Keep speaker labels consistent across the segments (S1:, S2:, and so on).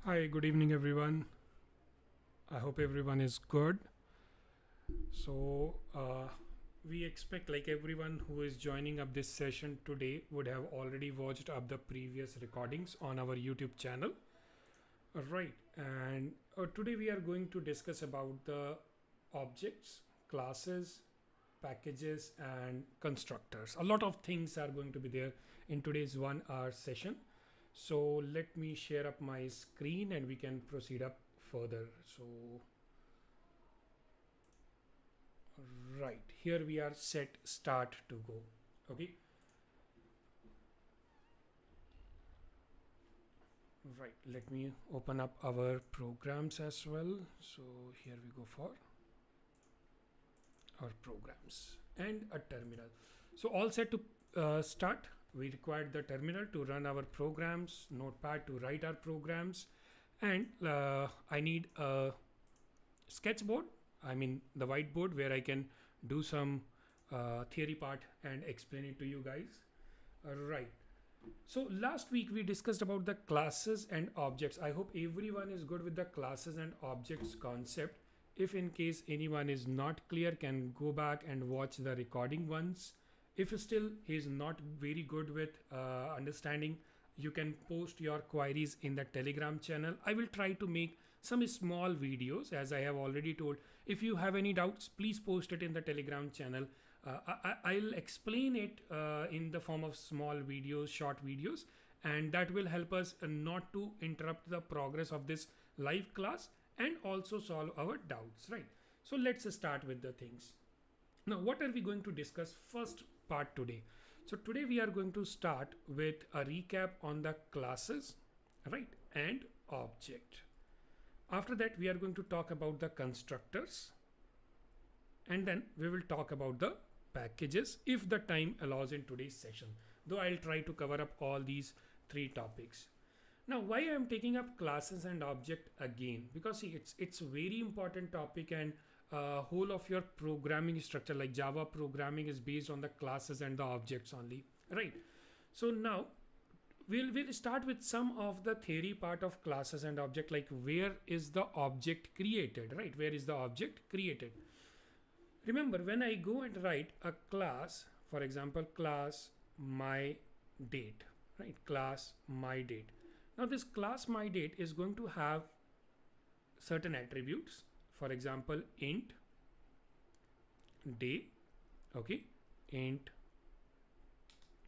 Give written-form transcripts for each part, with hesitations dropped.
S1: Hi, good evening, everyone. I hope everyone is good. So, we expect like everyone who is joining up this session today would have already watched up the previous recordings on our YouTube channel. Right, and today we are going to discuss about the objects, classes, packages, and constructors. A lot of things are going to be there in today's 1 hour session. So let me share up my screen and we can proceed up further. So right here we are set start to go. Okay, right, let me open up our programs as well. So here we go for our programs and a terminal. So all set to start. We required the terminal to run our programs, notepad to write our programs, and I need a sketchboard, I mean the whiteboard, where I can do some theory part and explain it to you guys. Right, so last week we discussed about the classes and objects. I hope everyone is good with the classes and objects concept. If in case anyone is not clear, can go back and watch the recording once. If still he is not very good with understanding, you can post your queries in the Telegram channel. I will try to make some small videos, as I have already told. If you have any doubts, please post it in the Telegram channel. I'll explain it in the form of small videos, short videos, and that will help us not to interrupt the progress of this live class and also solve our doubts, right? So let's start with the things. Now, what are we going to discuss first part today? So today we are going to start with a recap on the classes, right, and object. After that, we are going to talk about the constructors, and then we will talk about the packages if the time allows in today's session. Though I'll try to cover up all these three topics. Now, why I am taking up classes and object again? Because see, it's a very important topic, and whole of your programming structure like Java programming is based on the classes and the objects only, right? So now we'll start with some of the theory part of classes and object, like where is the object created, right? Where is the object created? Remember, when I go and write a class, for example, class my date, right? Class my date. Now this class my date is going to have certain attributes. For example, int day, okay, int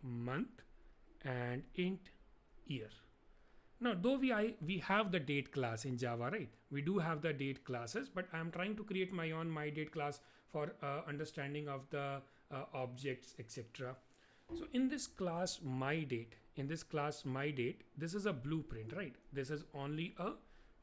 S1: month, and int year. Now, though we have the date class in Java, right? We do have the date classes, but I'm trying to create my own my date class for understanding of the objects, etc. So in this class my date, this is a blueprint, right? This is only a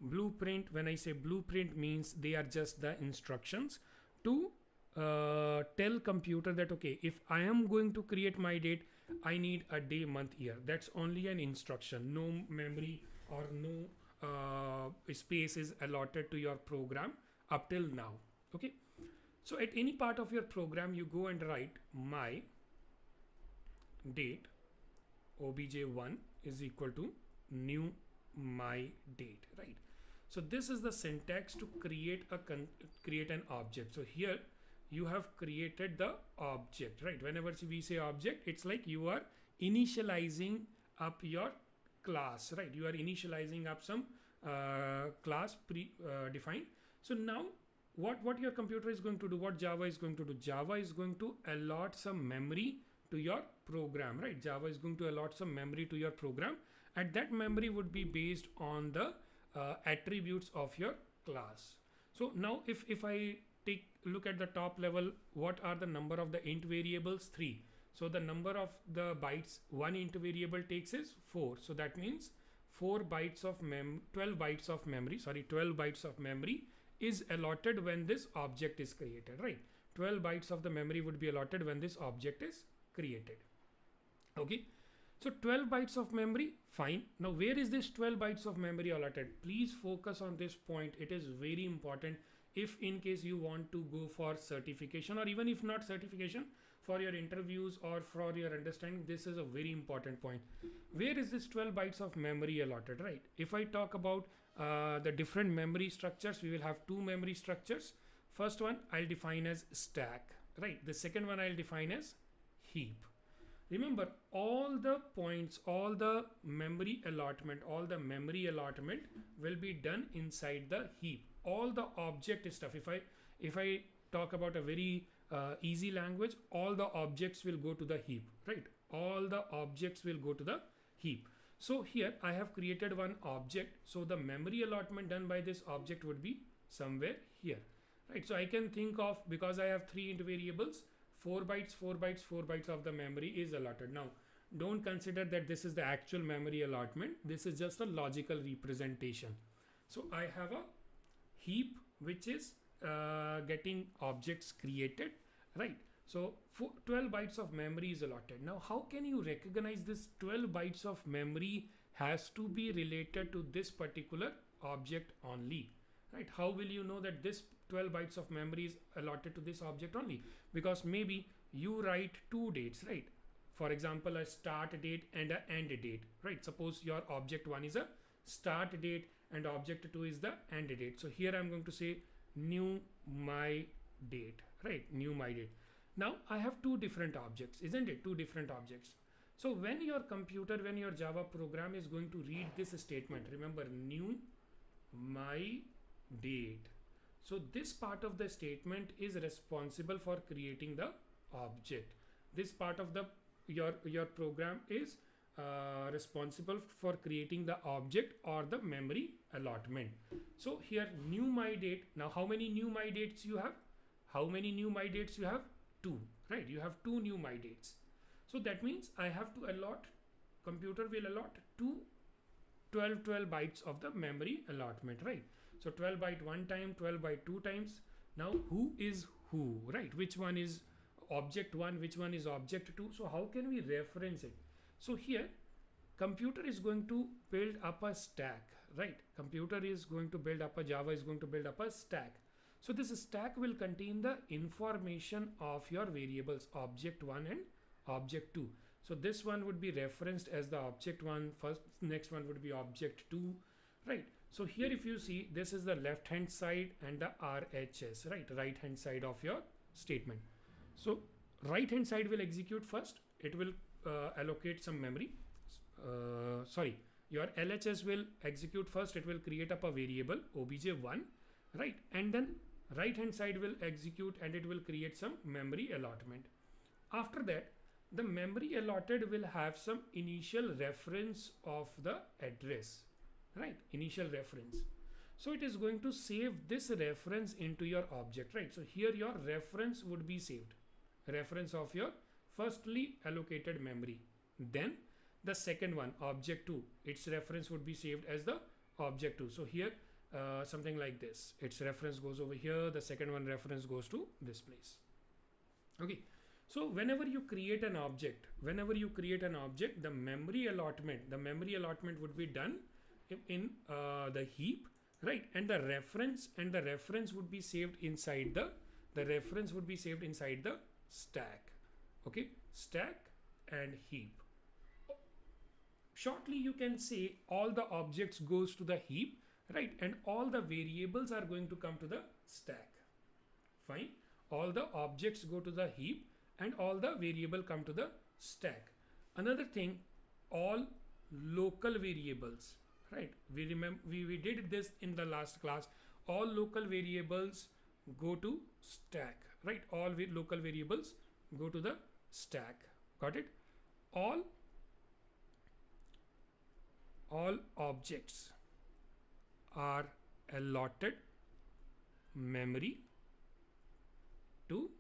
S1: blueprint. When I say blueprint, means they are just the instructions to tell computer that okay, if I am going to create my date, I need a day, month, year. That's only an instruction. No memory or no space is allotted to your program up till now. Okay, so at any part of your program, you go and write my date obj1 is equal to new my date, right? So this is the syntax to create an object. So here you have created the object, right? Whenever we say object, it's like you are initializing up your class, right? You are initializing up some class defined. So now what your computer is going to do, what Java is going to do, Java is going to allot some memory to your program, right? Java is going to allot some memory to your program, and that memory would be based on the attributes of your class. So now if I take look at the top level, what are the number of the int variables? 3. So the number of the bytes one int variable takes is 4. So that means 12 bytes of memory is allotted when this object is created, right? 12 bytes of the memory would be allotted when this object is created. Okay, so 12 bytes of memory, fine. Now where is this 12 bytes of memory allotted? Please focus on this point. It is very important if in case you want to go for certification, or even if not certification, for your interviews or for your understanding. This is a very important point. Where is this 12 bytes of memory allotted, right? If I talk about the different memory structures. We will have two memory structures. First one I'll define as stack, right? The second one I'll define as heap. Remember, all the points, all the memory allotment will be done inside the heap. All the object stuff, if I talk about a very easy language, all the objects will go to the heap, right? All the objects will go to the heap. So here I have created one object, so the memory allotment done by this object would be somewhere here, right? So I can think of, because I have 3 int variables, 4 bytes, 4 bytes, 4 bytes of the memory is allotted. Now don't consider that this is the actual memory allotment. This is just a logical representation. So I have a heap which is getting objects created, right? So 12 bytes of memory is allotted. Now how can you recognize this 12 bytes of memory has to be related to this particular object only, right? How will you know that this 12 bytes of memory is allotted to this object only? Because maybe you write 2 dates, right? For example, a start date and an end date, right? Suppose your object 1 is a start date and object 2 is the end date. So here I'm going to say new my date, right? New my date. Now I have 2 different objects, isn't it? 2 different objects. So when your computer, when your Java program is going to read this statement, remember, new my date. So this part of the statement is responsible for creating the object. This part of the your program is responsible for creating the object or the memory allotment. So here new my date. Now how many new my dates you have? How many new my dates you have? 2, right? You have 2 new my dates. So that means I have to allot, computer will allot 12 bytes of the memory allotment, right? So 12 byte one time, 12 byte 2 times. Now who is who, right? Which one is object 1, which one is object 2? So how can we reference it? So here computer is going to build up a stack, right? Computer is going to build up a, Java is going to build up a stack. So this stack will contain the information of your variables object 1 and object 2. So this one would be referenced as the object 1 first, next one would be object 2, right? So here if you see, this is the left hand side and the RHS, right? Right hand side of your statement. So right hand side will execute first. It will allocate some memory. Your LHS will execute first. It will create up a variable obj1, right? And then right hand side will execute and it will create some memory allotment. After that, the memory allotted will have some initial reference of the address, right? Initial reference. So it is going to save this reference into your object, right? So here your reference would be saved, reference of your firstly allocated memory. Then the second one, object 2, its reference would be saved as the object 2. So here something like this, its reference goes over here, the second one reference goes to this place. Okay, so whenever you create an object, the memory allotment would be done in the heap, right? And the reference would be saved inside the reference would be saved inside the stack. Okay, stack and heap. Shortly you can say all the objects goes to the heap, right? And all the variables are going to come to the stack. Fine, all the objects go to the heap and all the variable come to the stack. Another thing, all local variables, right? We remember we did this in the last class. All local variables go to stack, right? All local variables go to the stack. Got it? All objects are allotted memory to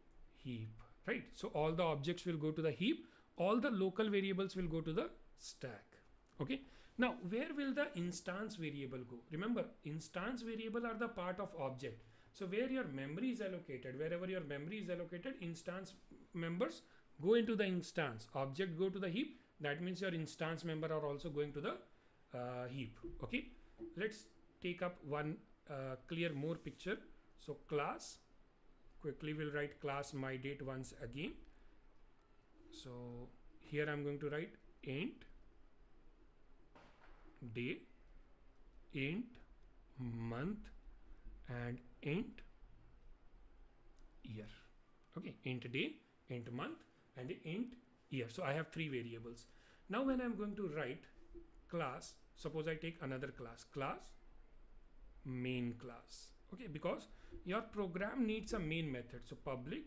S1: heap, right? So all the objects will go to the heap, all the local variables will go to the stack. Okay, now where will the instance variable go? Remember, instance variable are the part of object. So where your memory is allocated, wherever your memory is allocated, instance members go into the instance, object go to the heap. That means your instance member are also going to the heap. Okay, let's take up one clear more picture. So class, quickly we'll write class my date once again. So here I'm going to write int day, int month and int year. Okay, int day, int month and int year. So I have three variables. Now when I'm going to write class, suppose I take another class main class. Okay, because your program needs a main method. So public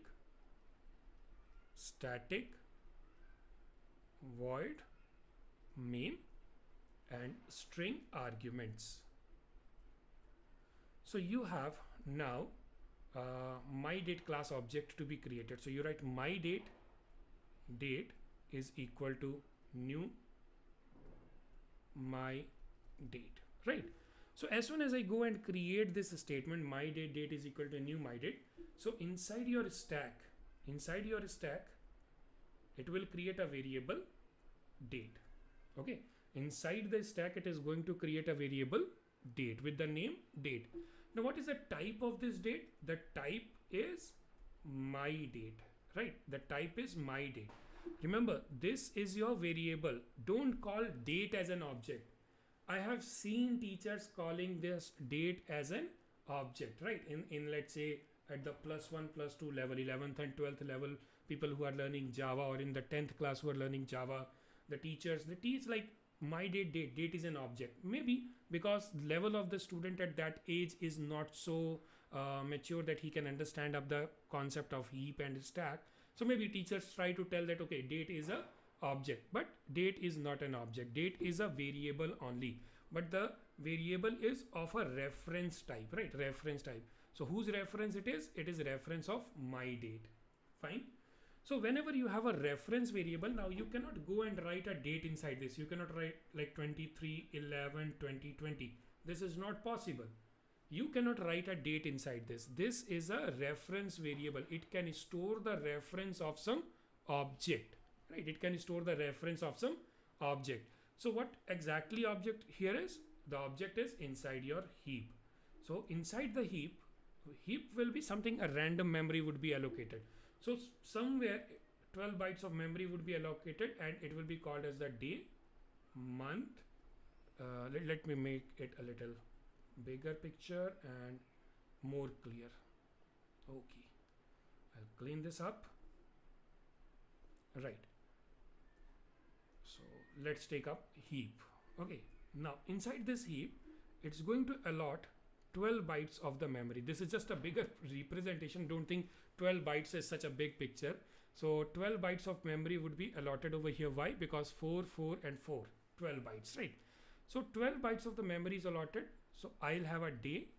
S1: static void main and string arguments. So you have now my date class object to be created. So you write my date is equal to new my date, right? So as soon as I go and create this statement, my date is equal to new my date. So inside your stack, it will create a variable date. Okay, inside the stack it is going to create a variable date with the name date. Now what is the type of this date? The type is my date, right? The type is my date. Remember, this is your variable. Don't call date as an object. I have seen teachers calling this date as an object, right? In let's say at the +1, +2 level, 11th and 12th level, people who are learning Java, or in the 10th class who are learning Java, they teach like my date is an object. Maybe because level of the student at that age is not so mature that he can understand up the concept of heap and stack. So maybe teachers try to tell that, okay, date is a object, but date is not an object. Date is a variable only, but the variable is of a reference type, right? Reference type. So whose reference it is? It is reference of my date. Fine. So whenever you have a reference variable, now you cannot go and write a date inside this. You cannot write like 23/11/2020. This is not possible. You cannot write a date inside this. This is a reference variable. It can store the reference of some object, right? It can store the reference of some object. So what exactly object here is? The object is inside your heap. So inside the heap will be something, a random memory would be allocated. So somewhere 12 bytes of memory would be allocated, and it will be called as the day, month. Let me make it a little bigger picture and more clear. Okay, I'll clean this up. Right. So let's take up heap. Okay, now inside this heap, it's going to allot 12 bytes of the memory. This is just a bigger representation. Don't think 12 bytes is such a big picture. So 12 bytes of memory would be allotted over here. Why? Because 4, 4 and 4, 12 bytes, right? So 12 bytes of the memory is allotted. So I'll have a day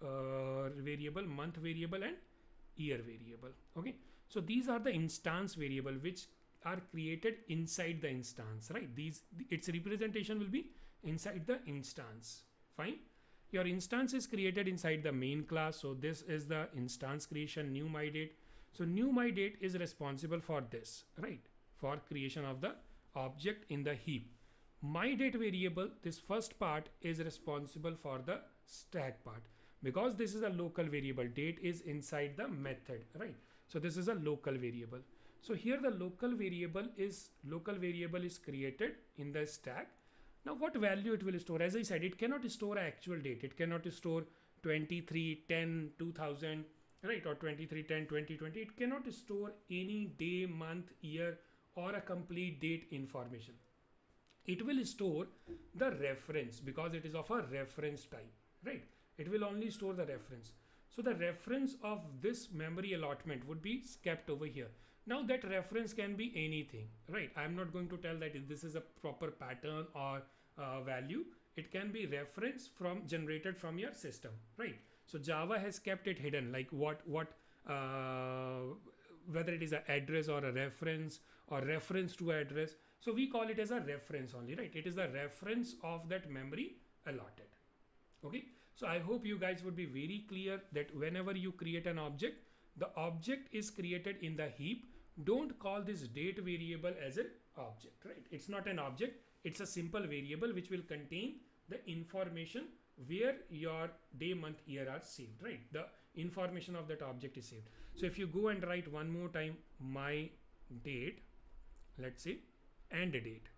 S1: variable, month variable and year variable. Okay. So these are the instance variable which are created inside the instance, right? Its representation will be inside the instance. Fine. Your instance is created inside the main class. So this is the instance creation, new my date. So new my date is responsible for this, right? For creation of the object in the heap. My date variable, this first part, is responsible for the stack part, because this is a local variable. Date is inside the method, right? So this is a local variable. So here the local variable is created in the stack. Now what value it will store? As I said, it cannot store actual date. It cannot store 23/10/2000, right? Or 23/10/2020. It cannot store any day, month, year, or a complete date information. It will store the reference because it is of a reference type, right? It will only store the reference. So the reference of this memory allotment would be kept over here. Now that reference can be anything, right? I'm not going to tell that this is a proper pattern or value. It can be reference generated from your system, right? So Java has kept it hidden, like whether it is an address or a reference or reference to address. So we call it as a reference only, right? It is the reference of that memory allotted. Okay. So I hope you guys would be very clear that whenever you create an object, the object is created in the heap. Don't call this date variable as an object, right? It's not an object. It's a simple variable which will contain the information where your day, month, year are saved, right? The information of that object is saved. So if you go and write one more time, my date, let's say, and a date.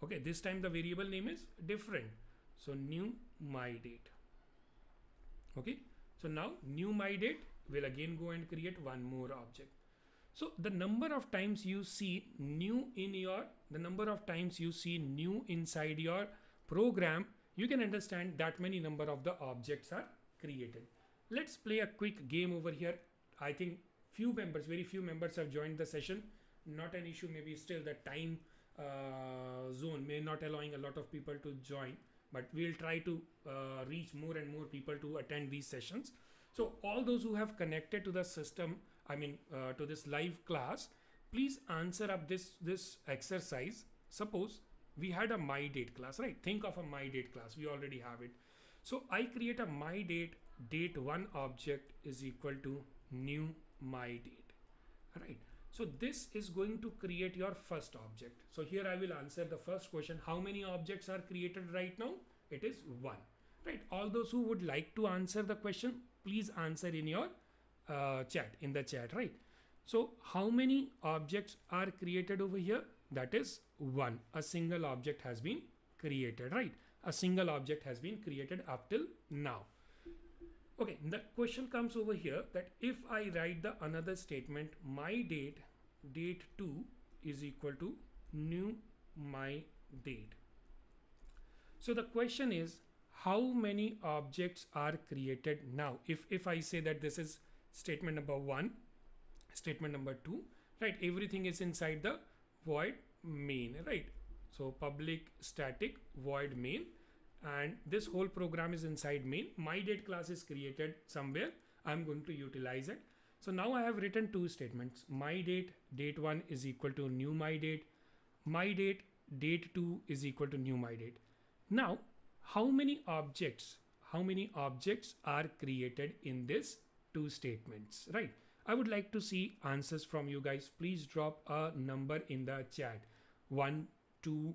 S1: Okay, this time the variable name is different. So new my date. Okay, so now new my date will again go and create one more object. So the number of times you see new in your, the number of times you see new inside your program, you can understand that many number of the objects are created. Let's play a quick game over here. I think few members, very few members have joined the session. Not an issue, maybe still the time zone may not allowing a lot of people to join, but we'll try to reach more and more people to attend these sessions. So all those who have connected to the system, to this live class, please answer up this exercise. Suppose we had a my date class, right? Think of a my date class, we already have it. So I create a my date, date one object is equal to new my date, right? So this is going to create your first object. So here I will answer the first question. How many objects are created right now? It is one, right? All those who would like to answer the question, please answer in your chat, in the chat, right? So how many objects are created over here? That is one. A single object has been created, right? A single object has been created up till now. Okay, the question comes over here that if I write the another statement, my date, date 2 is equal to new my date. So the question is, how many objects are created now? If I say that this is statement number 1, statement number 2, right? Everything is inside the void main, right? So public static void main, and this whole program is inside main. My date class is created somewhere. I'm going to utilize it. So now I have written two statements. My date, date 1 is equal to new my date. My date, date 2 is equal to new my date. Now, how many objects are created in this two statements, right? I would like to see answers from you guys. Please drop a number in the chat. 1, 2,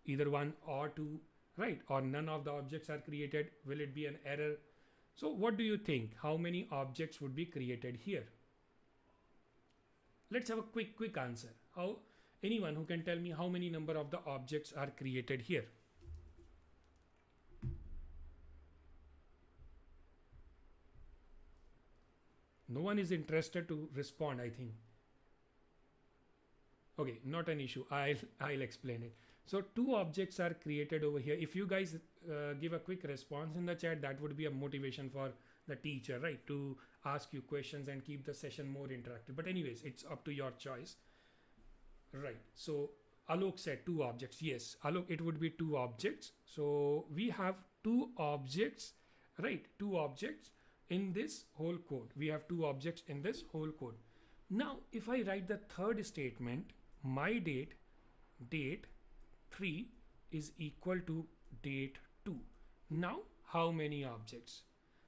S1: either 1 or 2, right? Or none of the objects are created. Will it be an error? So what do you think? How many objects would be created here? Let's have a quick answer. Anyone who can tell me how many number of the objects are created here? No one is interested to respond, I think. Okay, not an issue. I'll explain it. So two objects are created over here. If you guys give a quick response in the chat, that would be a motivation for the teacher, right? To ask you questions and keep the session more interactive. But anyways, it's up to your choice. Right. So Alok said two objects. Yes, Alok, it would be two objects. So we have two objects, right? Two objects in this whole code. We have two objects in this whole code. Now, if I write the third statement, my date, date 3 is equal to date 2. Now, how many objects?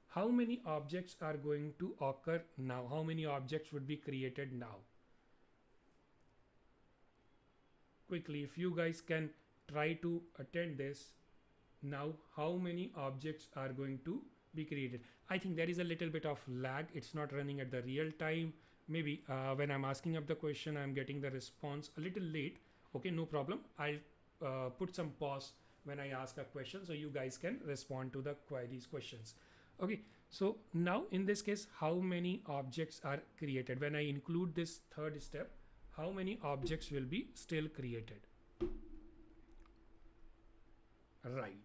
S1: How many objects are going to occur now? How many objects would be created now? Quickly, if you guys can try to attend this. Now, how many objects are going to be created? I think there is a little bit of lag. It's not running at the real time. Maybe when I'm asking up the question, I'm getting the response a little late. Okay, no problem. I'll put some pause when I ask a question so you guys can respond to the questions. Okay, so now in this case, how many objects are created? When I include this third step, how many objects will be still created? Right.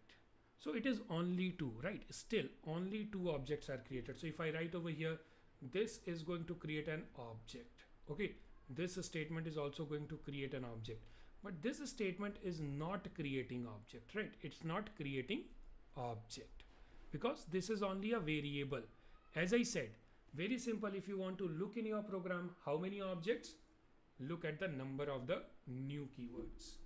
S1: So it is only 2, right? Still only 2 objects are created. So if I write over here, this is going to create an object. Okay, this statement is also going to create an object, but this statement is not creating object, right? It's not creating object because this is only a variable. As I said, very simple. If you want to look in your program, how many objects? Look at the number of the new keywords,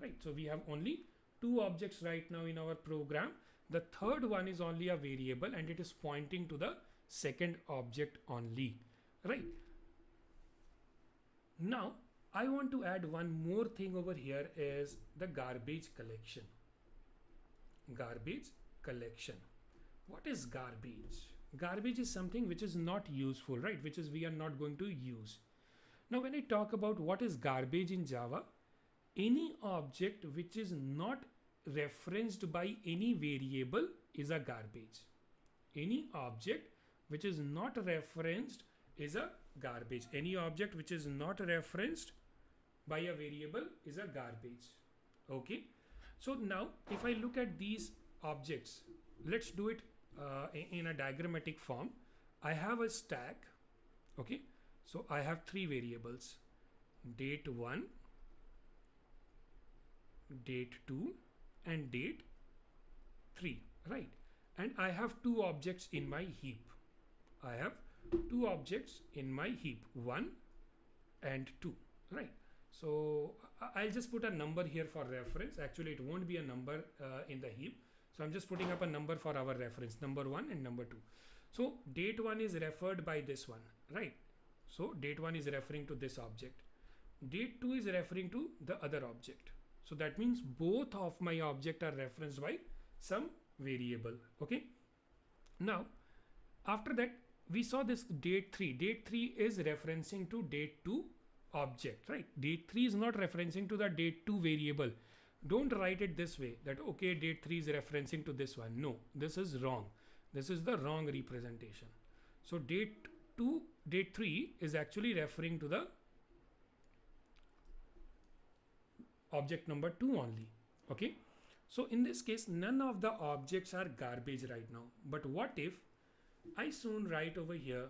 S1: right? So we have only 2 objects right now in our program. The third one is only a variable and it is pointing to the second object only, right? Now I want to add one more thing over here, is the garbage collection. Garbage collection. What is garbage? Garbage is something which is not useful, right? Which is we are not going to use. Now when I talk about what is garbage in Java, any object which is not referenced by any variable is a garbage. Any object which is not referenced is a garbage. Any object which is not referenced by a variable is a garbage. Okay. So now if I look at these objects, let's do it in a diagrammatic form. I have a stack. Okay. So I have three variables, date 1, date 2 and date 3, right? And I have two objects in my heap. I have two objects in my heap, 1 and 2, right? So I'll just put a number here for reference. Actually it won't be a number in the heap, so I'm just putting up a number for our reference, number 1 and number 2. So date 1 is referred by this one, right? So date 1 is referring to this object, date 2 is referring to the other object. So that means both of my object are referenced by some variable. Okay. Now after that we saw this date 3. Date 3 is referencing to date 2 object, right? Date 3 is not referencing to the date 2 variable. Don't write it this way that okay, date 3 is referencing to this one. No, this is wrong. This is the wrong representation. So date 3 is actually referring to the object number 2 only. Okay. So in this case, none of the objects are garbage right now. But what if I soon write over here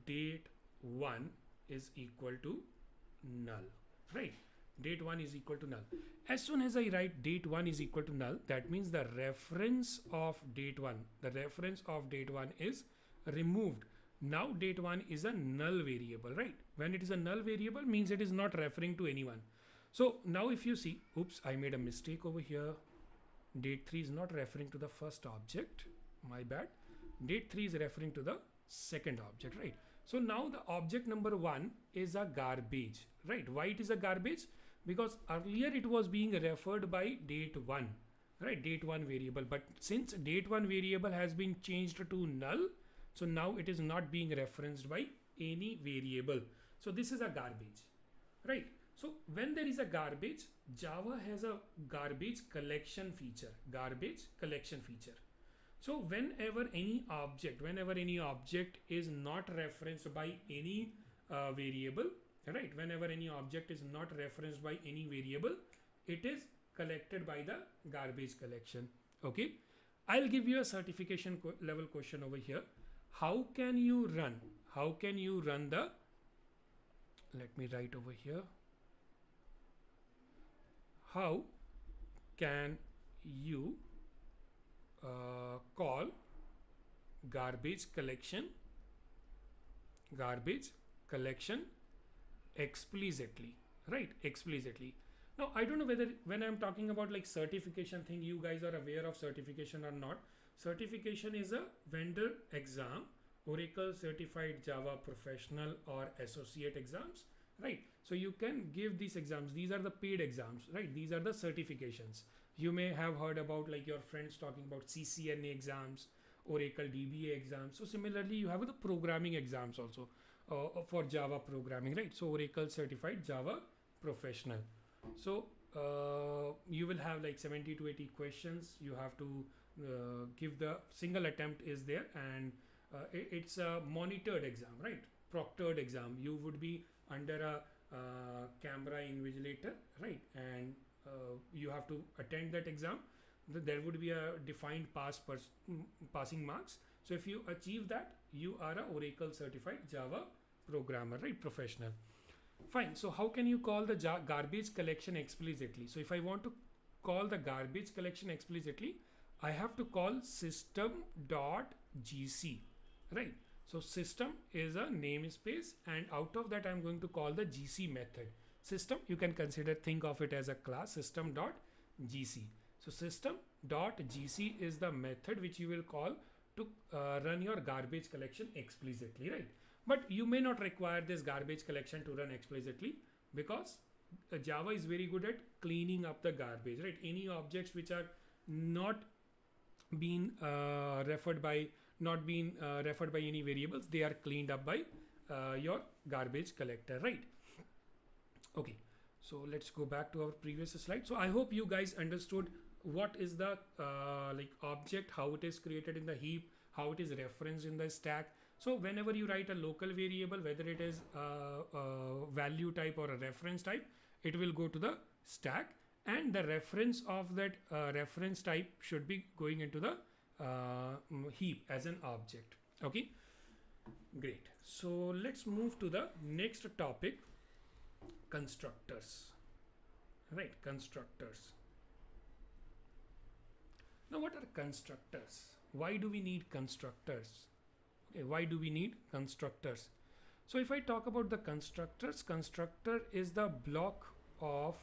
S1: date 1 is equal to null, right? Date 1 is equal to null. As soon as I write date 1 is equal to null, that means the reference of date 1, is removed. Now date 1 is a null variable, right? When it is a null variable means it is not referring to anyone. So now if you see, oops, I made a mistake over here. Date 3 is not referring to the first object, my bad. Date 3 is referring to the second object, right? So now the object number 1 is a garbage, right? Why it is a garbage? Because earlier it was being referred by date 1, right? Date 1 variable. But since date 1 variable has been changed to null, so now it is not being referenced by any variable. So this is a garbage, right? So when there is a garbage, Java has a garbage collection feature, So whenever any object is not referenced by any variable, right? Whenever any object is not referenced by any variable, it is collected by the garbage collection. Okay. I'll give you a certification level question over here. How can you run the, let me write over here. How can you call garbage collection explicitly, right? Explicitly. Now I don't know whether when I'm talking about like certification thing, you guys are aware of certification or not. Certification is a vendor exam, Oracle Certified Java Professional or Associate exams, right? So you can give these exams. These are the paid exams, right? These are the certifications. You may have heard about like your friends talking about CCNA exams, Oracle DBA exams. So similarly, you have the programming exams also for Java programming, right? So Oracle Certified Java Professional. So you will have like 70 to 80 questions. You have to give the single attempt is there, and it's a monitored exam, right? Proctored exam. You would be under a camera invigilator, right? And you have to attend that exam. There would be a defined passing marks. So if you achieve that, you are a Oracle Certified Java programmer, right? Professional. Fine. So how can you call the garbage collection explicitly? So if I want to call the garbage collection explicitly, I have to call system.gc, right? So system is a namespace, and out of that I'm going to call the gc method. System, you can think of it as a class, system.gc. So system.gc is the method which you will call to run your garbage collection explicitly, right? But you may not require this garbage collection to run explicitly, because Java is very good at cleaning up the garbage, right? Any objects which are not being referred by any variables, they are cleaned up by your garbage collector, right? Okay, so let's go back to our previous slide. So I hope you guys understood what is the like object, how it is created in the heap, how it is referenced in the stack. So whenever you write a local variable, whether it is a value type or a reference type, it will go to the stack, and the reference of that reference type should be going into the heap as an object. Okay, great. So let's move to the next topic, constructors. Right, constructors. Now what are constructors? Why do we need constructors? Okay, why do we need constructors? So if I talk about the constructors, constructor is the block of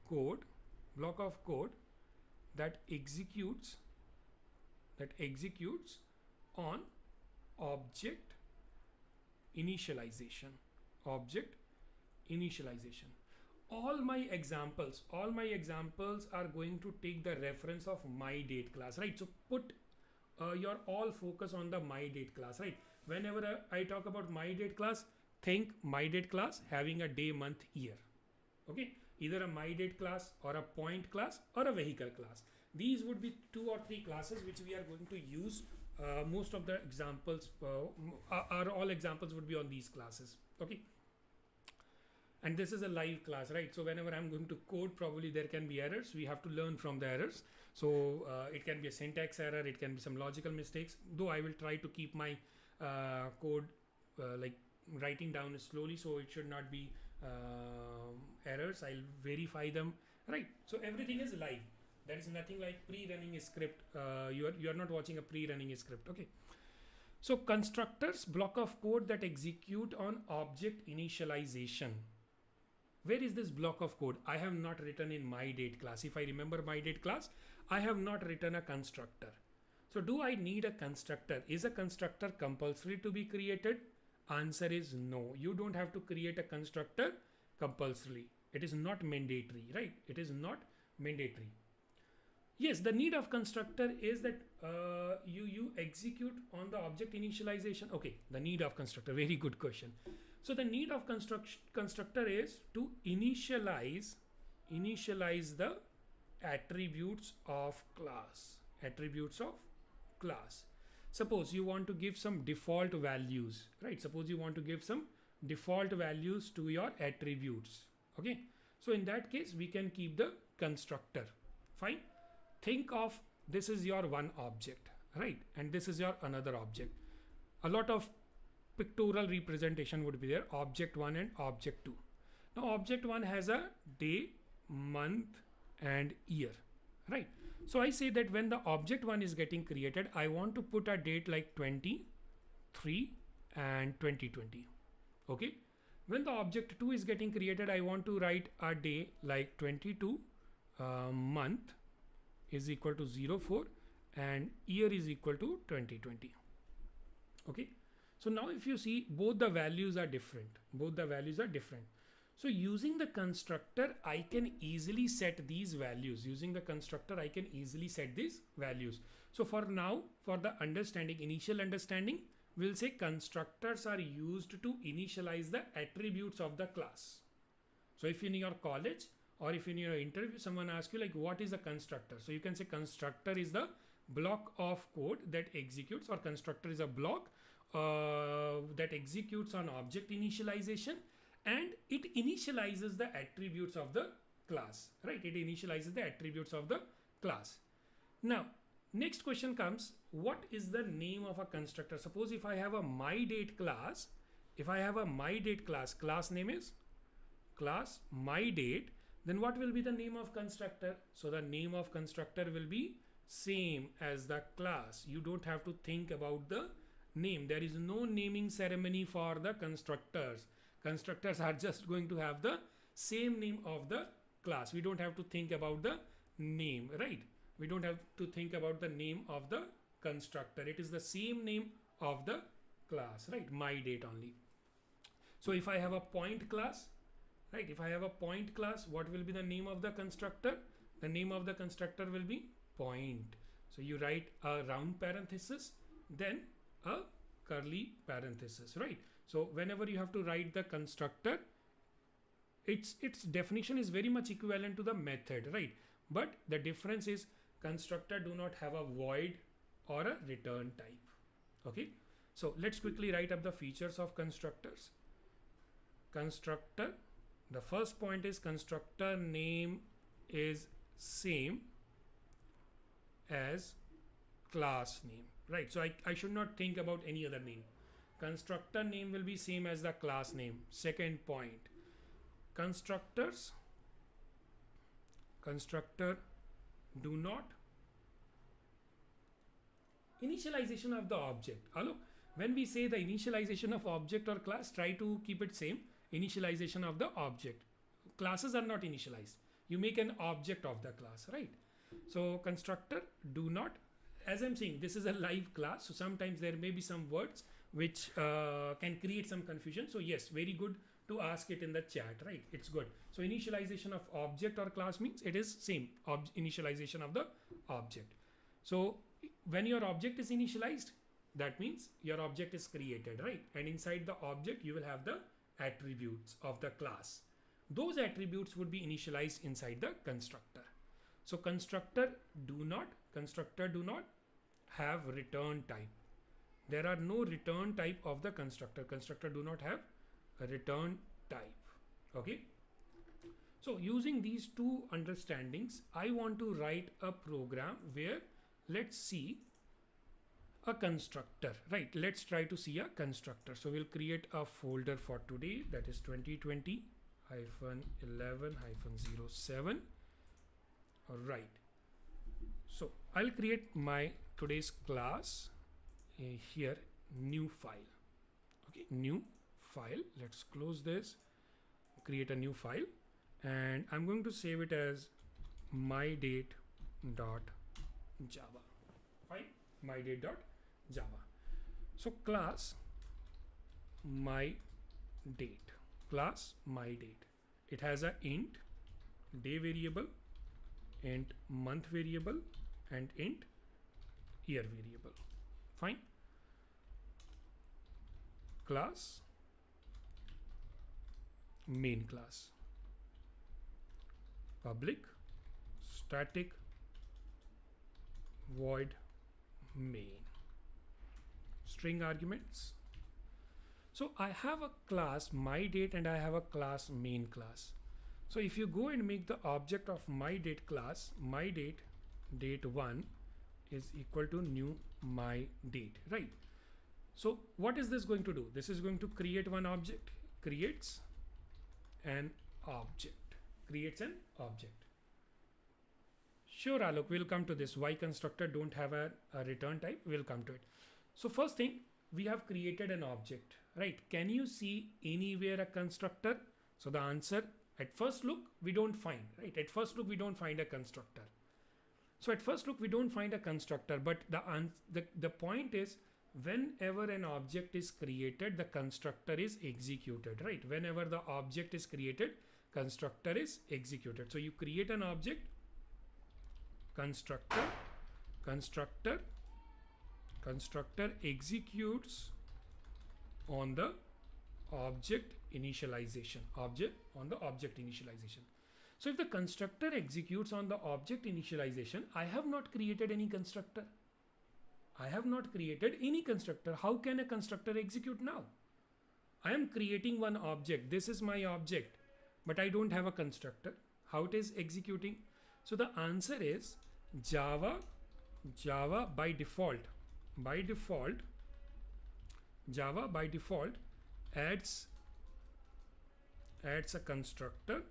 S1: code that executes on object initialization. All my examples are going to take the reference of myDate class, right? So put your all focus on the myDate class, right? Whenever I talk about myDate class, think myDate class having a day, month, year. Okay, either a myDate class or a point class or a vehicle class. These would be 2 or 3 classes which we are going to use. Most of the examples all examples would be on these classes. Okay, and this is a live class, right? So whenever I'm going to code, probably there can be errors. We have to learn from the errors. So it can be a syntax error, it can be some logical mistakes, though I will try to keep my code like writing down slowly, so it should not be errors. I'll verify them, right? So everything is live. There is nothing like pre-running a script. You are not watching a pre-running script. Okay, so constructors, block of code that execute on object initialization. Where is this block of code? I have not written in myDate class. If I remember myDate class, I have not written a constructor. So do I need a constructor? Is a constructor compulsory to be created? Answer is no. You don't have to create a constructor compulsorily. It is not mandatory, right? It is not mandatory. Yes, the need of constructor is that you execute on the object initialization. Okay, the need of constructor, very good question. So the need of constructor is to initialize the attributes of class. Suppose you want to give some default values, right? Suppose you want to give some default values to your attributes. Okay, so in that case we can keep the constructor. Fine. Think of this is your one object, right? And this is your another object. A lot of pictorial representation would be there, object 1 and object 2. Now object 1 has a day, month and year, right? So I say that when the object 1 is getting created, I want to put a date like 23 and 2020. Okay, when the object 2 is getting created, I want to write a day like 22, month is equal to 04 and year is equal to 2020. Okay, so now if you see, both the values are different. So using the constructor, I can easily set these values. So for now, for the initial understanding, we'll say constructors are used to initialize the attributes of the class. So if in your college or if in your interview someone asks you like what is a constructor, so you can say constructor is the block of code that executes, or constructor is a block that executes on object initialization, and it initializes the attributes of the class, right? It initializes the attributes of the class. Now next question comes, what is the name of a constructor? Suppose if I have a myDate class, class name is class myDate, then what will be the name of constructor? So the name of constructor will be same as the class. You don't have to think about the name. There is no naming ceremony for the constructors. Constructors are just going to have the same name of the class. We don't have to think about the name, right? We don't have to think about the name of the constructor. It is the same name of the class, right? myDate only. So if I have a point class, right? If I have a point class, what will be the name of the constructor? The name of the constructor will be point. So you write a round parenthesis, then a curly parenthesis, right? So whenever you have to write the constructor, its definition is very much equivalent to the method, right? But the difference is constructor do not have a void or a return type. Okay, so let's quickly write up the features of constructors. Constructor, the first point is constructor name is same as class name, right? So I should not think about any other name. Constructor name will be same as the class name. Second point, constructor do not initialization of the object. Hello, when we say the initialization of object or class, try to keep it same. Initialization of the object. Classes are not initialized. You make an object of the class, right? So constructor do not, as I'm saying, this is a live class, so sometimes there may be some words which can create some confusion. So yes, very good to ask it in the chat, right? It's good. So initialization of object or class means it is same initialization of the object. So when your object is initialized, that means your object is created, right? And inside the object you will have the attributes of the class. Those attributes would be initialized inside the constructor. So constructor do not have return type. There are no return type of the constructor. Constructor do not have a return type. Okay. So using these two understandings, I want to write a program where, let's see a constructor, right? Let's try to see a constructor. So we'll create a folder for today, that is 2020-11-07. All right. So I'll create my today's class here, new file. Okay, new file. Let's close this, create a new file, and I'm going to save it as mydate.java. Fine, mydate.java. So class mydate, class mydate. It has a int day variable, int month variable, and int year variable. Fine. Class main class, public static void main, string arguments. So I have a class mydate and I have a class main class. So if you go and make the object of mydate class, mydate date1 is equal to new mydate, right? So what is this going to do? This is going to create one object, creates an object. Sure, Alok, we'll come to this. Why constructor don't have a return type? We'll come to it. So first thing, we have created an object, right? Can you see anywhere a constructor? So the answer, at first look, we don't find, right? At first look, we don't find a constructor. So at first look, we don't find a constructor, but the point is, whenever an object is created, the constructor is executed, right? Whenever the object is created, constructor is executed. So you create an object, constructor executes on the object initialization, So if the constructor executes on the object initialization, I have not created any constructor. How can a constructor execute now? I am creating one object. This is my object, but I don't have a constructor. How it is executing? So the answer is Java by default adds a constructor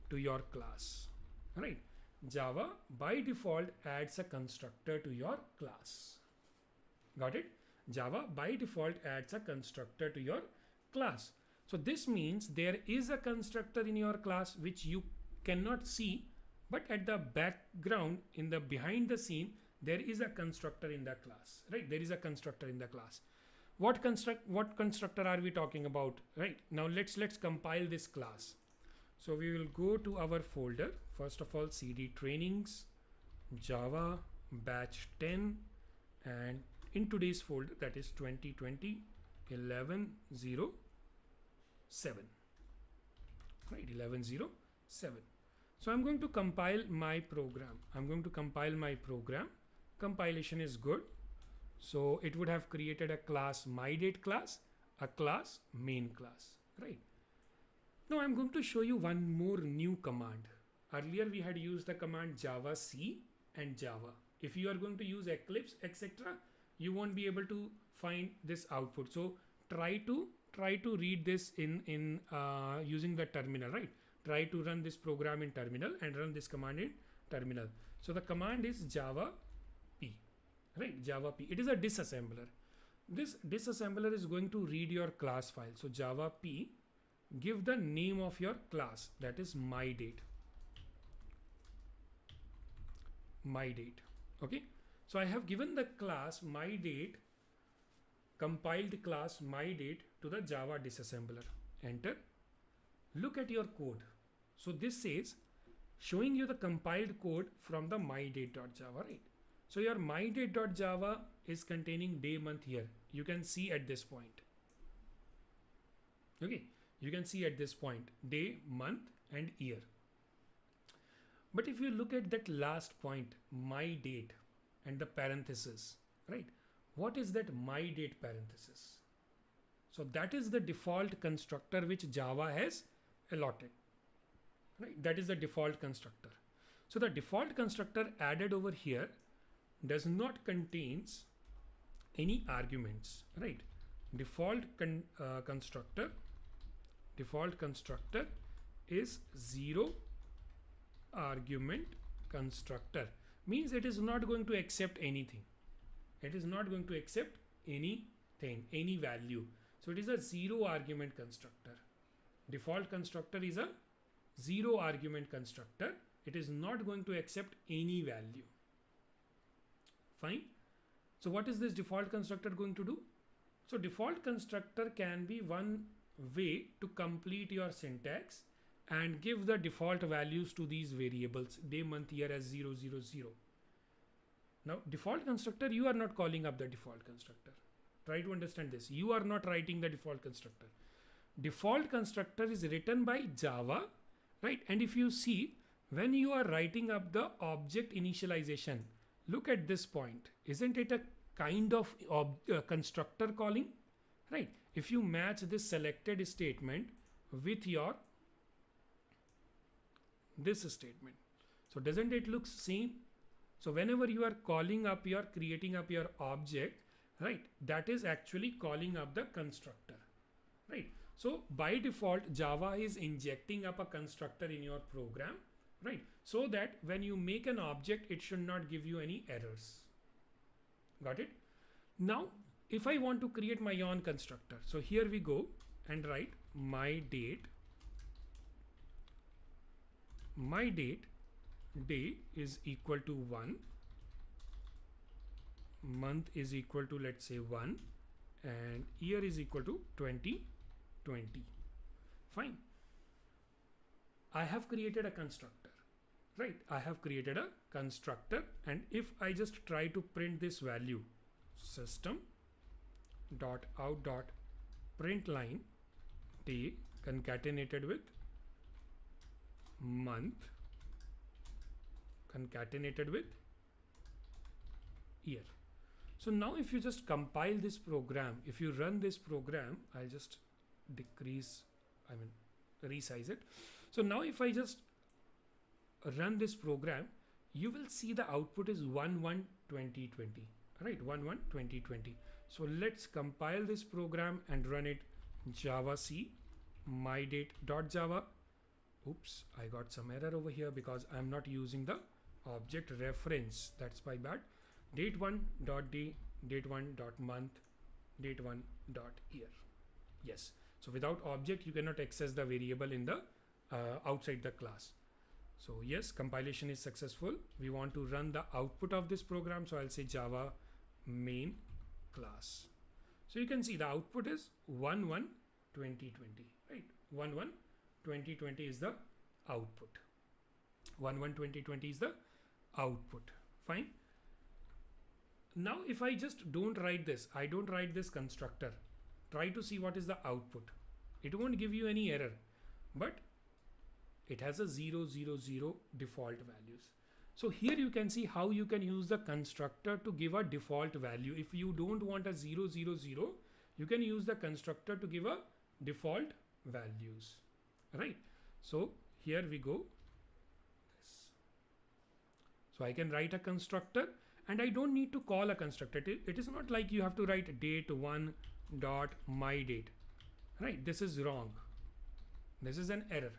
S1: to your class, right? Java by default adds a constructor to your class. Got it? Java by default adds a constructor to your class. So this means there is a constructor in your class which you cannot see, but at the background, behind the scene, there is a constructor in the class, right? There is a constructor in the class. What constructor are we talking about, right? Now let's compile this class. So we will go to our folder. First of all, cd trainings, Java, batch 10, and in today's folder, that is 2020-11-07, right? 11-07. So I'm going to compile my program. Compilation is good. So it would have created a class myDate class, a class main class, right? Now I'm going to show you one more new command. Earlier we had used the command java c and java. If you are going to use Eclipse, etc., you won't be able to find this output. So try to read this in using the terminal, right? Try to run this program in terminal and run this command in terminal. So the command is java p, right? Java p. It is a disassembler. This disassembler is going to read your class file. So java p, give the name of your class, that is myDate. myDate. Okay. So I have given the class myDate, compiled class myDate to the Java disassembler. Enter. Look at your code. So this says showing you the compiled code from the mydate.java, right? So your mydate.java is containing day, month, year. You can see at this point. Okay. You can see at this point day, month and year. But if you look at that last point, myDate and the parenthesis, right? What is that myDate parenthesis? So that is the default constructor which Java has allotted, right? That is the default constructor. So the default constructor added over here does not contains any arguments, right? Default constructor is zero argument constructor, means it is not going to accept anything. It is not going to accept anything, any value. So it is a zero argument constructor. Default constructor is a zero argument constructor. It is not going to accept any value. Fine. So what is this default constructor going to do? So default constructor can be one way to complete your syntax and give the default values to these variables day, month, year as 0, 0, 0. Now default constructor, you are not calling up the default constructor. Try to understand this. You are not writing the default constructor. Default constructor is written by Java, right? And if you see, when you are writing up the object initialization, look at this point. Isn't it a kind of constructor calling, right? If you match this selected statement with your this statement, so doesn't it look same? So whenever you are calling up your creating up your object, right, that is actually calling up the constructor, right? So by default Java is injecting up a constructor in your program, right, so that when you make an object it should not give you any errors. Got it? Now if I want to create my own constructor, so here we go and write myDate day is equal to 1, month is equal to, let's say, 1, and year is equal to 2020. Fine. I have created a constructor, right? I have created a constructor, and if I just try to print this value, system dot out dot println day concatenated with month concatenated with year. So now if you just compile this program, if you run this program, I'll just resize it. So now if I just run this program, you will see the output is 1/1/2020, right? 1/1/2020. So let's compile this program and run it. Java C mydate.java. Oops, I got some error over here because I'm not using the object reference. That's my bad. Date1.day, date1.month, date1.year. Yes. So without object, you cannot access the variable in the outside the class. So yes, compilation is successful. We want to run the output of this program. So I'll say Java main class. So you can see the output is 1/1/2020, right? 1/1/2020 is the output. 1/1/2020 is the output. Fine. Now if I just don't write this, I don't write this constructor, try to see what is the output. It won't give you any error, but it has a 0, 0, 0 default values. So here you can see how you can use the constructor to give a default value. If you don't want a 0, 0, 0, you can use the constructor to give a default values, right? So here we go. So I can write a constructor and I don't need to call a constructor. It is not like you have to write date1 dot my date, right? This is wrong. This is an error.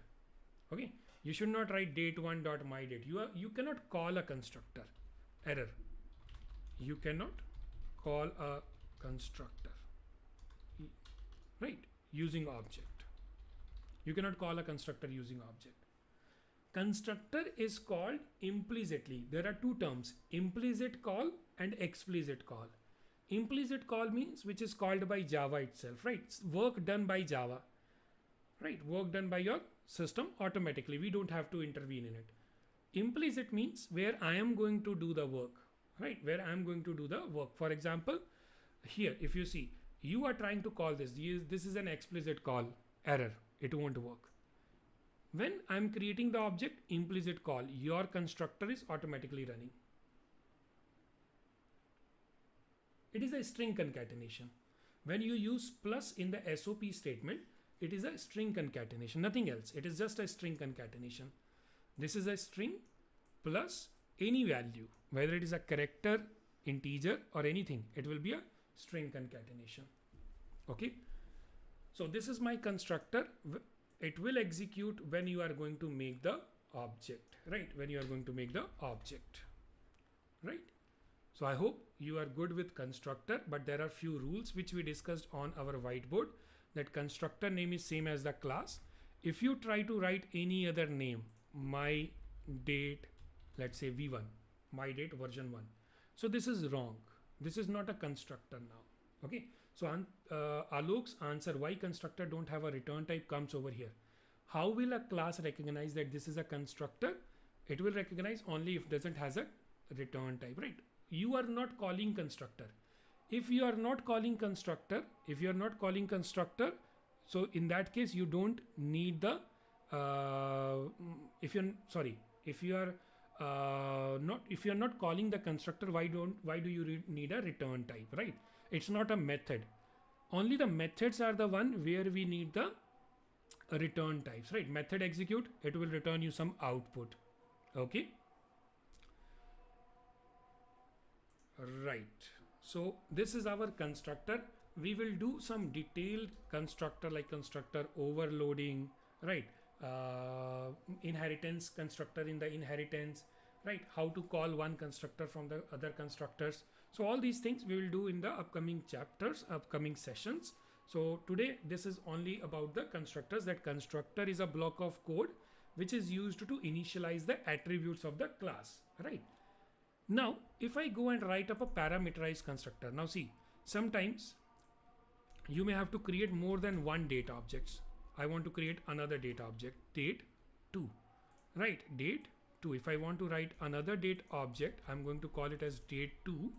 S1: Okay. You should not write date1 dot my date. You cannot call a constructor. Error. You cannot call a constructor, right? Using object. You cannot call a constructor using object. Constructor is called implicitly. There are two terms, implicit call and explicit call. Implicit call means which is called by Java itself, right? It's work done by Java, right? Work done by your system automatically. We don't have to intervene in it. Implicit means where I am going to do the work, right? Where I am going to do the work. For example, here, if you see, you are trying to call this. This is an explicit call. Error. It won't work. When I'm creating the object, implicit call, your constructor is automatically running. It is a string concatenation. When you use plus in the SOP statement, it is a string concatenation, nothing else. It is just a string concatenation. This is a string plus any value, whether it is a character, integer or anything, it will be a string concatenation. Okay. So this is my constructor. It will execute when you are going to make the object, right? When you are going to make the object, right? So I hope you are good with constructor, but there are few rules which we discussed on our whiteboard. That constructor name is same as the class. If you try to write any other name, my date, let's say v1, my date version 1. So this is wrong. This is not a constructor now. Okay. So Alok's answer why constructor don't have a return type comes over here. How will a class recognize that this is a constructor? It will recognize only if it doesn't has a return type, right? You are not calling constructor. If you are not calling constructor, so in that case you don't need the if you are not calling the constructor, why do you need a return type, right? It's not a method. Only the methods are the one where we need the return types, right? Method execute, it will return you some output. Okay, right. So this is our constructor. We will do some detailed constructor like constructor overloading, right? Inheritance, constructor in the inheritance, right? How to call one constructor from the other constructors. So all these things we will do in the upcoming chapters, upcoming sessions. So today this is only about the constructors. That constructor is a block of code which is used to initialize the attributes of the class, right? Now, if I go and write up a parameterized constructor, now see, sometimes you may have to create more than one date objects. I want to create another date object, date 2, right? Date 2. If I want to write another date object, I'm going to call it as date 2.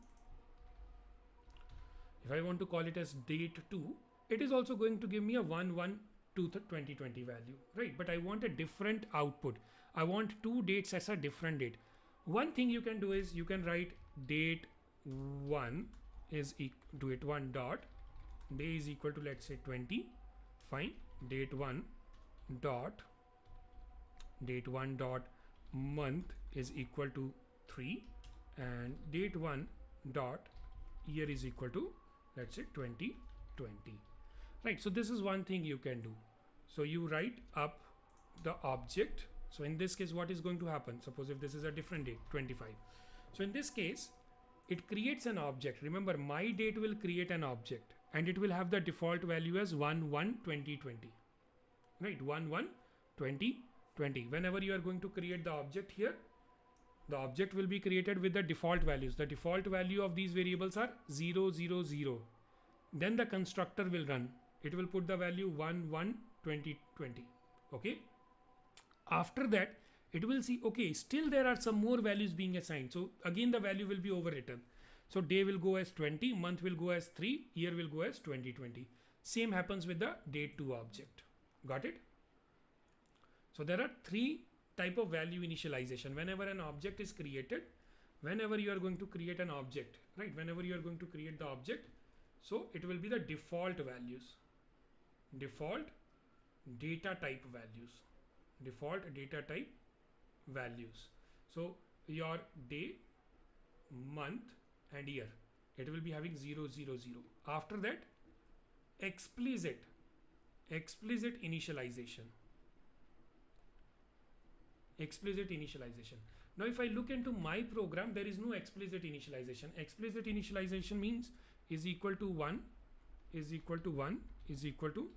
S1: If I want to call it as date 2, it is also going to give me a 1/1/2020 value, right? But I want a different output. I want two dates as a different date. One thing you can do is you can write date 1 is date 1 dot day is equal to, let's say, 20. Fine. Date 1 dot month is equal to 3, and date 1 dot year is equal to, let's say, 2020, right? So this is one thing you can do. So you write up the object. So in this case, what is going to happen? Suppose if this is a different date, 25. So in this case, it creates an object. Remember, my date will create an object and it will have the default value as 1/1/2020, right? 1/1/2020. Whenever you are going to create the object here, the object will be created with the default values. The default value of these variables are 0, 0, 0. Then the constructor will run. It will put the value 1/1/2020. Okay. After that, it will see, okay, still there are some more values being assigned. So again, the value will be overwritten. So day will go as 20, month will go as 3, year will go as 2020. Same happens with the date 2 object. Got it? So there are 3 type of value initialization. Whenever an object is created, whenever you are going to create an object, right? Whenever you are going to create the object, so it will be the default values, default data type values, default data type values. So your day, month and year, it will be having 0, 0, 0. After that, explicit initialization, explicit initialization. Now if I look into my program, there is no explicit initialization. Explicit initialization means is equal to 1 is equal to 1 is equal to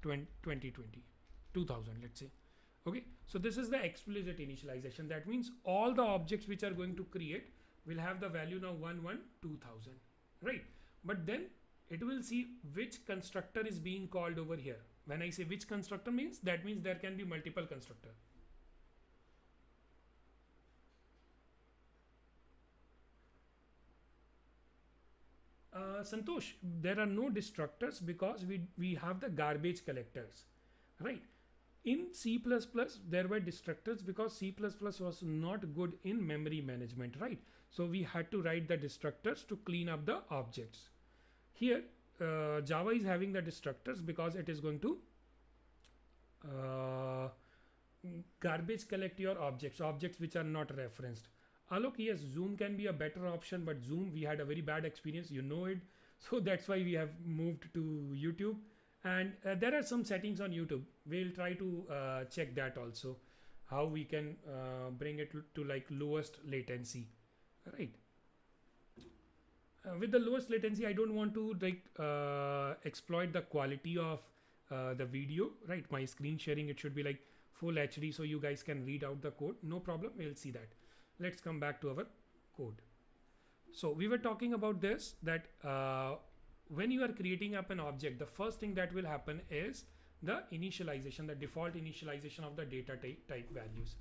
S1: 2020 2000, let's say. Okay, so this is the explicit initialization. That means all the objects which are going to create will have the value now 1 1 2000, right? But then it will see which constructor is being called over here. When I say which constructor means, that means there can be multiple constructor. Santosh, there are no destructors because we have the garbage collectors, right? In C++, there were destructors because C++ was not good in memory management, right? So we had to write the destructors to clean up the objects. Here, Java is having the destructors because it is going to garbage collect your objects which are not referenced. Alok, yes, Zoom can be a better option, but Zoom, we had a very bad experience, you know it. So that's why we have moved to YouTube. And there are some settings on YouTube. We'll try to check that also, how we can bring it to like lowest latency, right? With the lowest latency, I don't want to like exploit the quality of the video, right? My screen sharing, it should be like full HD so you guys can read out the code. No problem, we'll see that. Let's come back to our code. So we were talking about this, that when you are creating up an object, the first thing that will happen is the initialization, the default initialization of the data type values.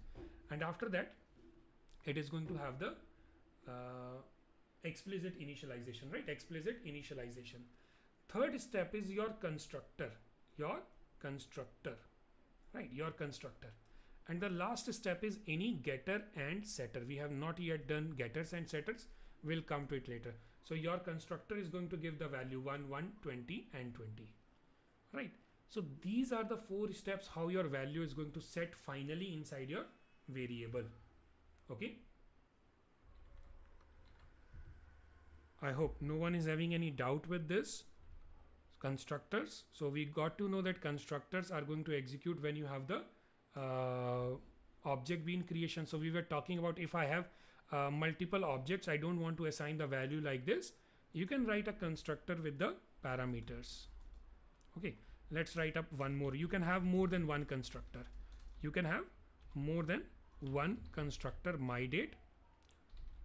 S1: And after that, it is going to have the explicit initialization, right? Explicit initialization. Third step is your constructor, right? Your constructor. And the last step is any getter and setter. We have not yet done getters and setters. We'll come to it later. So your constructor is going to give the value 1, 1, 20 and 20, right? So these are the 4 steps how your value is going to set finally inside your variable. Okay. I hope no one is having any doubt with this. Constructors. So we got to know that constructors are going to execute when you have the object being creation. So we were talking about if I have multiple objects, I don't want to assign the value like this. You can write a constructor with the parameters. Okay, let's write up one more. You can have more than one constructor. You can have more than one constructor. My date,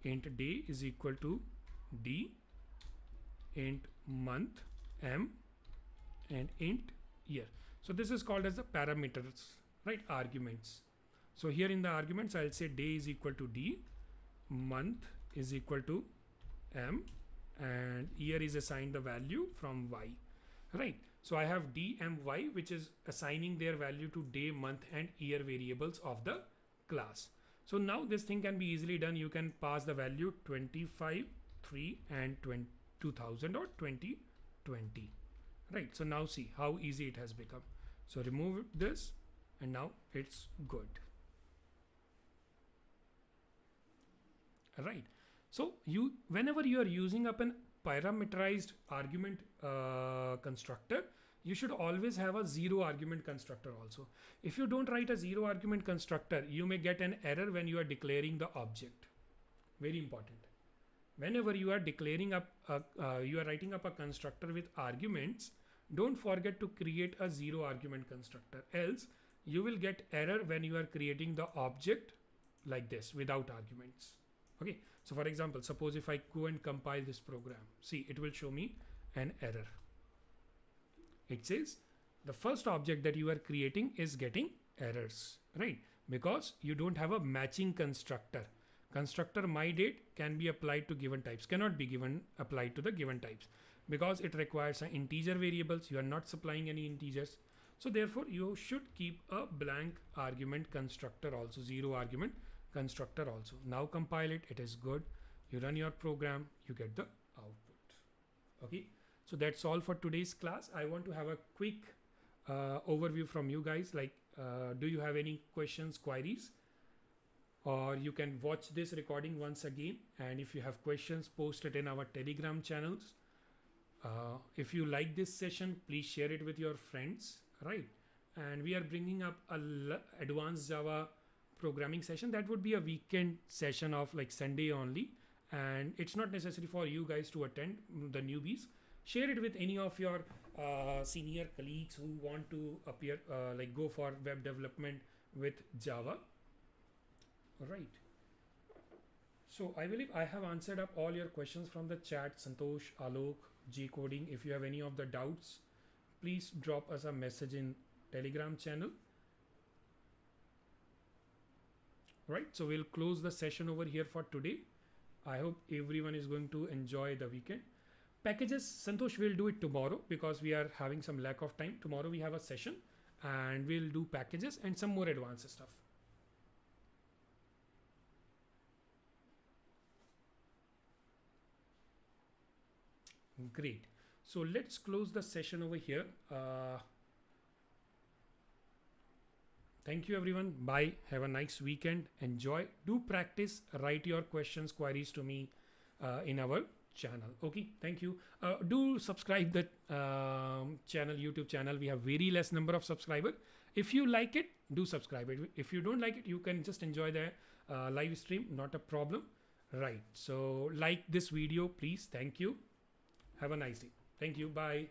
S1: int day is equal to d, int month m, and int year. So this is called as the parameters, right? Arguments. So here in the arguments, I'll say day is equal to d, month is equal to m, and year is assigned the value from y, right? So I have d, m, y, which is assigning their value to day, month and year variables of the class. So now this thing can be easily done. You can pass the value 25, 3 and 2000 or 2020, right? So now see how easy it has become. So remove this and now it's good. Right. So whenever you are using up an parameterized argument constructor, you should always have a 0 argument constructor also. If you don't write a 0 argument constructor, you may get an error when you are declaring the object. Very important. Whenever you are declaring up, you are writing up a constructor with arguments, don't forget to create a 0 argument constructor. Else you will get error when you are creating the object like this without arguments. Okay, so for example, suppose if I go and compile this program, see, it will show me an error. It says the first object that you are creating is getting errors, right? Because you don't have a matching constructor. Constructor myDate can be applied to given types, cannot be applied to the given types because it requires an integer variables. You are not supplying any integers. So therefore you should keep a blank argument constructor also, zero argument constructor also. Now compile it, it is good. You run your program, you get the output. Okay, so that's all for today's class. I want to have a quick overview from you guys, like do you have any questions, queries? Or you can watch this recording once again, and if you have questions, post it in our Telegram channels. If you like this session, please share it with your friends, right? And we are bringing up a advanced Java programming session that would be a weekend session of like Sunday only, and it's not necessary for you guys to attend, the newbies. Share it with any of your senior colleagues who want to appear like go for web development with Java. All right. So I believe I have answered up all your questions from the chat. Santosh, Alok, G coding. If you have any of the doubts, please drop us a message in Telegram channel. Right. So we'll close the session over here for today. I hope everyone is going to enjoy the weekend. Packages, Santosh will do it tomorrow because we are having some lack of time. Tomorrow we have a session and we'll do packages and some more advanced stuff. Great. So let's close the session over here. Thank you everyone. Bye. Have a nice weekend. Enjoy. Do practice. Write your questions, queries to me in our channel. Okay. Thank you. Do subscribe the channel, YouTube channel. We have very less number of subscribers. If you like it, do subscribe it. If you don't like it, you can just enjoy the live stream. Not a problem. Right. So like this video, please. Thank you. Have a nice day. Thank you. Bye.